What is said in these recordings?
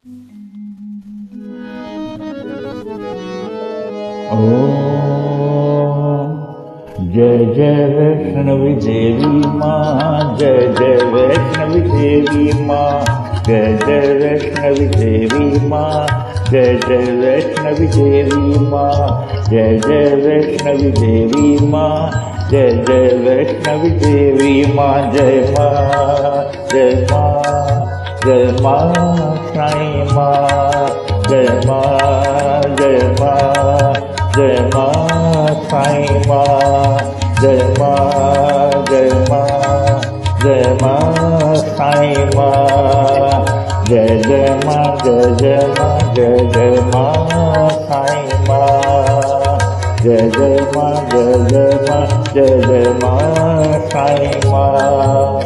जय जय वैष्णवी देवी माँ, जय जय वैष्णवी देवी माँ, जय जय वैष्णवी देवी माँ, जय जय वैष्णवी देवी माँ, जय जय वैष्णवी देवी माँ, जय जय वैष्णवी देवी माँ, जय माँ, जय माँ, जय माँ साईं माँ, जय माँ, जय माँ, जय माँ साईं माँ, जय माँ, जय माँ, जय माँ साईं माँ, जय जय माँ, जय जय माँ, जय जय माँ साईं माँ, जय जय माँ, जय जय माँ, जय जय माँ साईं माँ।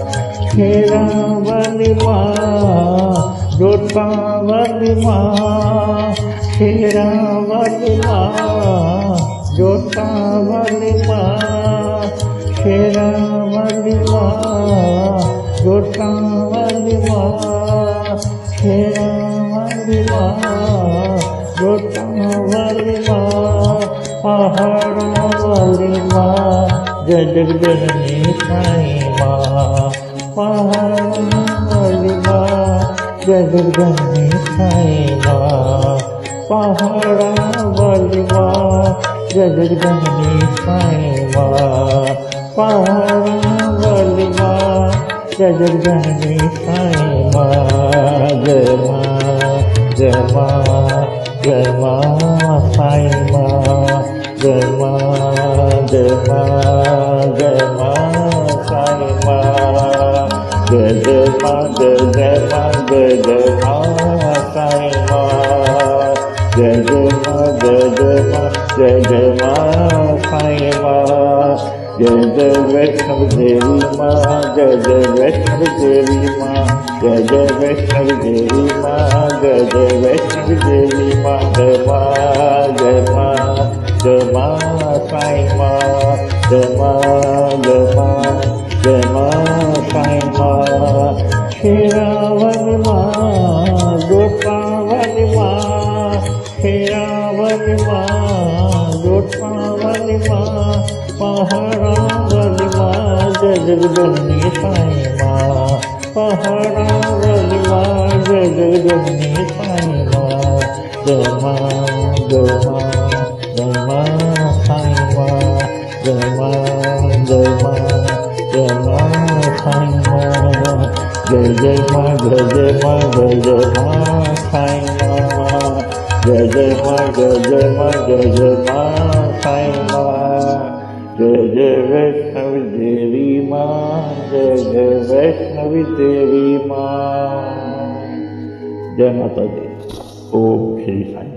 शेरावाली माँ, जोतावाली माँ, शेरावाली माँ, जोतावाली माँ, शेरावाली माँ, जोतावाली माँ, शेरावाली माँ, जोतावाली माँ, पहाड़ावाली माँ, जय जगजननी साईं माँ, पहाड़ावाली माँ, जय जगजननी साईं माँ, पहाड़ावाली माँ, जय जगजननी साईं माँ, पहाड़ावाली माँ, जय जगजननी साईं माँ, जय माँ, जय माँ, जय माँ साईं माँ, जय माँ, जय माँ, जय माँ साईं माँ, जय जय माँ, जय जय माँ, जय जय माँ साईं माँ, जय जय माँ, जय जय माँ, जय जय माँ साईं माँ, जय जय वैष्णव देवी माँ, जय जय वैष्णव देवी माँ, जय जय वैष्णव देवी माँ, जय जय वैष्णव देवी माँ, जय माँ, जय माँ, जय माँ साईं माँ, जय माँ, जय माँ, जय माँ साईं माँ। शेरावाली माँ, जोतावाली माँ, शेरावाली माँ, जोतावाली माँ, पहाड़ावाली माँ, जय जगजननी साईं माँ, पहाड़ावाली माँ, जय जगजननी साईं माँ, जय माँ, जय माँ, जय माँ साईं माँ, जय माँ, जय माँ, जय माँ साईं माँ, जय जय माँ, जय जय माँ, जय जय माँ साईं माँ, जय जय माँ, जय जय माँ, जय जय माँ साईं माँ, जय जय वैष्णवी देवी माँ, जय जय वैष्णवी देवी माँ। जय माता दी। ओम श्री साईं।